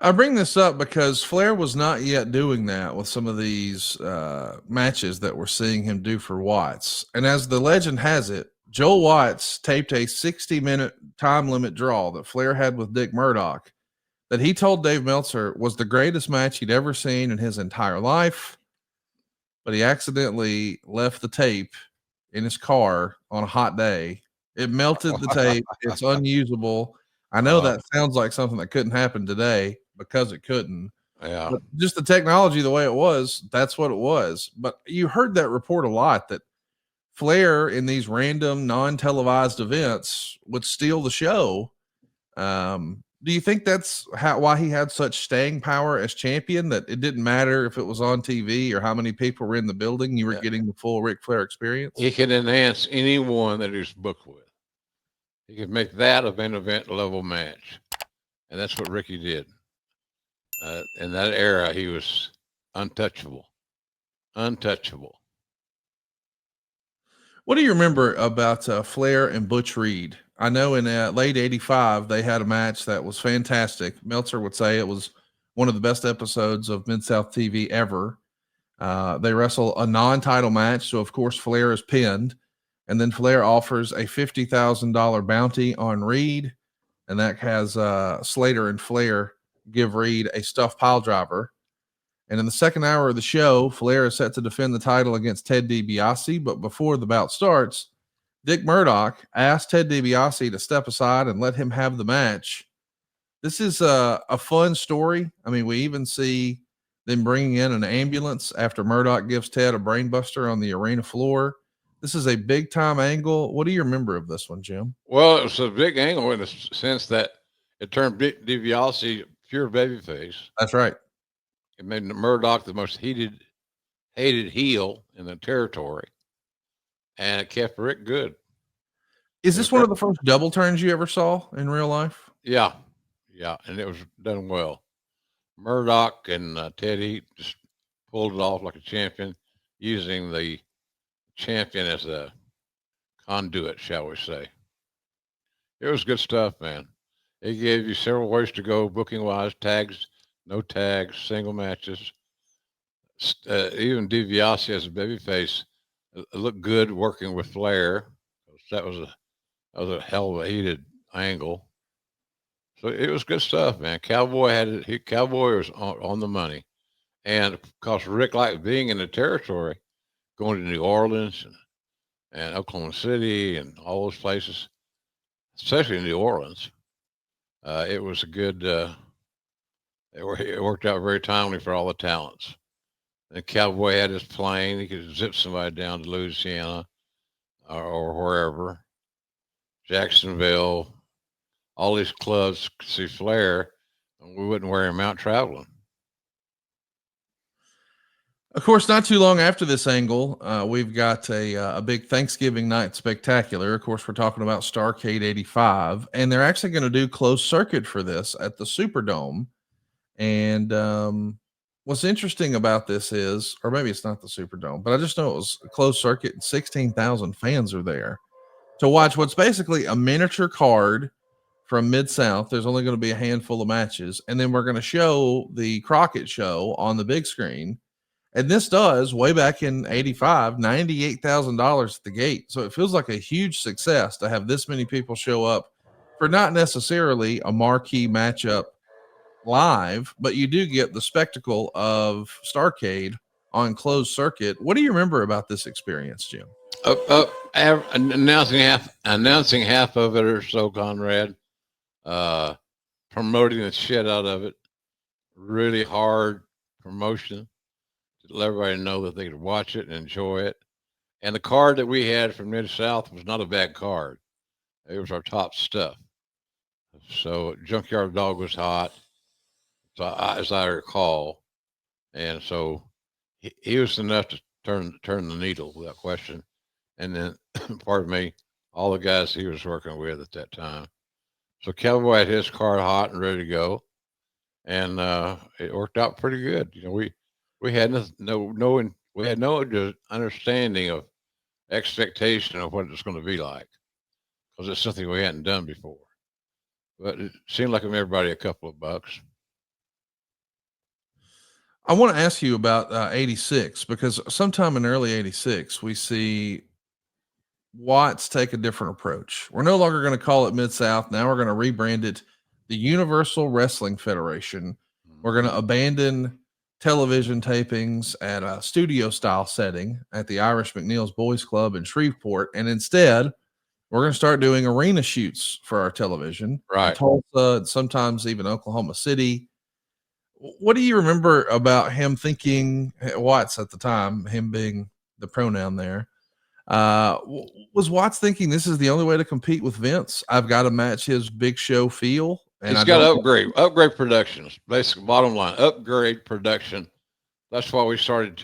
I bring this up because Flair was not yet doing that with some of these matches that we're seeing him do for Watts. And as the legend has it, Joel Watts taped a 60-minute time limit draw that Flair had with Dick Murdoch that he told Dave Meltzer was the greatest match he'd ever seen in his entire life. But he accidentally left the tape in his car on a hot day. It melted the tape. It's unusable. I know Uh, that sounds like something that couldn't happen today because it couldn't. yeah. But just the technology, the way it was, that's what it was. But you heard that report a lot that Flair in these random non-televised events would steal the show. Do you think that's why he had such staying power as champion? That it didn't matter if it was on TV or how many people were in the building, you were Yeah. getting the full Ric Flair experience? He can enhance anyone that he's booked with. He could make that a main event level match. And that's what Ricky did. In that era, he was untouchable. Untouchable. What do you remember about Flair and Butch Reed? I know in late '85 they had a match that was fantastic. Meltzer would say it was one of the best episodes of Mid South TV ever. They wrestle a non-title match, so of course Flair is pinned, and then Flair offers a $50,000 bounty on Reed, and that has Slater and Flair give Reed a stuffed pile driver. And in the second hour of the show, Flair is set to defend the title against Ted DiBiase. But before the bout starts, Dick Murdoch asked Ted DiBiase to step aside and let him have the match. This is a fun story. I mean, we even see them bringing in an ambulance after Murdoch gives Ted a brainbuster on the arena floor. This is a big time angle. What do you remember of this one, Jim? Well, it was a big angle in the sense that it turned DiBiase pure babyface. That's right. It made Murdoch the most hated heel in the territory, and it kept Rick good. Is this one of the first double turns you ever saw in real life? Yeah, yeah, and it was done well. Murdoch and Teddy just pulled it off like a champion, using the champion as a conduit, shall we say. It was good stuff, man. It gave you several ways to go booking wise: tags, no tags, single matches. Even DiBiase as a babyface looked good working with Flair. That was a hell of a heated angle. So it was good stuff, man. Cowboy had it. Cowboy was on the money, and because Rick liked being in the territory, going to New Orleans and Oklahoma City and all those places, especially New Orleans. It was a good. It worked out very timely for all the talents. And Cowboy had his plane; he could zip somebody down to Louisiana or wherever, Jacksonville. All these clubs could see Flair, and we wouldn't wear him out traveling. Of course, not too long after this angle, we've got a big Thanksgiving night spectacular. Of course, we're talking about Starcade '85, and they're actually going to do closed circuit for this at the Superdome. And what's interesting about this is, or maybe it's not the Superdome, but I just know it was a closed circuit, and 16,000 fans are there to watch what's basically a miniature card from Mid South. There's only going to be a handful of matches, and then we're going to show the Crockett show on the big screen. And this does, way back in '85, $98,000 at the gate. So it feels like a huge success to have this many people show up for not necessarily a marquee matchup live, but you do get the spectacle of Starcade on closed circuit. What do you remember about this experience, Jim? Announcing half of it or so, Conrad. Promoting the shit out of it. Really hard promotion to let everybody know that they could watch it and enjoy it. And the card that we had from Mid South was not a bad card. It was our top stuff. So Junkyard Dog was hot, so as I recall, and so he was enough to turn the needle without question. And then, pardon me, all the guys he was working with at that time. So Cowboy had his card hot and ready to go, and it worked out pretty good. You know, we had we had no understanding of expectation of what it was going to be like, because it's something we hadn't done before. But it seemed like it made everybody a couple of bucks. I want to ask you about 86, because sometime in early 86, we see Watts take a different approach. We're no longer going to call it Mid South. Now we're going to rebrand it the Universal Wrestling Federation. We're going to abandon television tapings at a studio style setting at the Irish McNeil's Boys Club in Shreveport. And instead, we're going to start doing arena shoots for our television, Right. Tulsa, and sometimes even Oklahoma City. What do you remember about him thinking, Watts at the time, him being the pronoun there? Was Watts thinking this is the only way to compete with Vince? I've got to match his big show feel, and He's got to upgrade productions. Basically, bottom line, upgrade production. That's why we started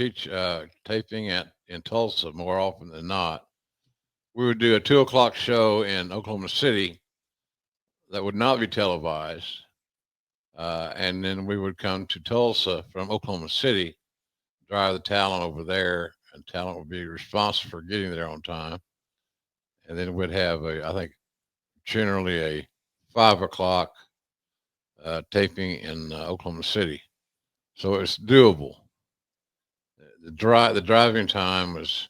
taping in Tulsa more often than not. We would do a 2:00 show in Oklahoma City that would not be televised. And then we would come to Tulsa from Oklahoma City, drive the talent over there, and talent would be responsible for getting there on time. And then we'd have I think generally a 5:00 taping in Oklahoma City. So it's doable. The driving time was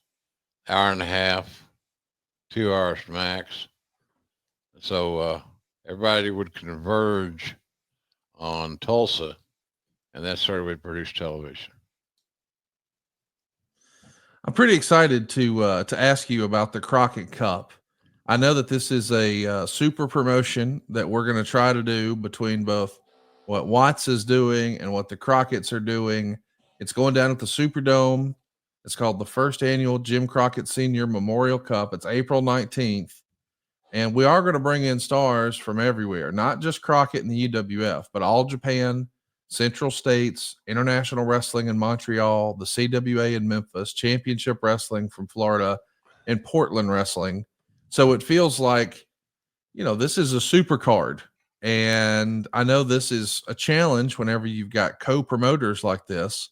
hour and a half, 2 hours max. So everybody would converge on Tulsa, and that's where we'd produce television. I'm pretty excited to ask you about the Crockett Cup. I know that this is a super promotion that we're going to try to do between both what Watts is doing and what the Crockett's are doing. It's going down at the Superdome. It's called the first annual Jim Crockett Senior Memorial Cup. It's April 19th. And we are going to bring in stars from everywhere, not just Crockett and the UWF, but All Japan, Central States, International Wrestling in Montreal, the CWA in Memphis, Championship Wrestling from Florida, and Portland Wrestling. So it feels like, this is a super card. And I know this is a challenge whenever you've got co-promoters like this.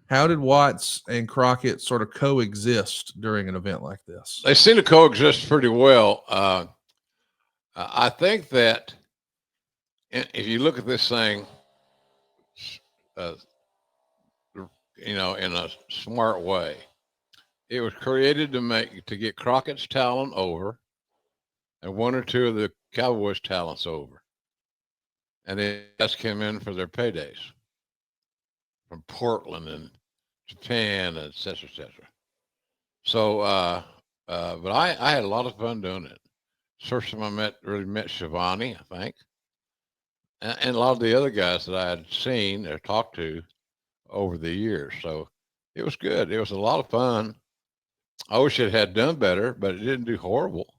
How did Watts and Crockett sort of coexist during an event like this? They seem to coexist pretty well. I think that if you look at this thing, in a smart way, it was created to get Crockett's talent over and one or two of the Cowboys' talents over. And they just came in for their paydays from Portland and Japan, et cetera, et cetera. So, but I had a lot of fun doing it. First time I really met Shivani, I think, and a lot of the other guys that I had seen or talked to over the years. So it was good. It was a lot of fun. I wish it had done better, but it didn't do horrible.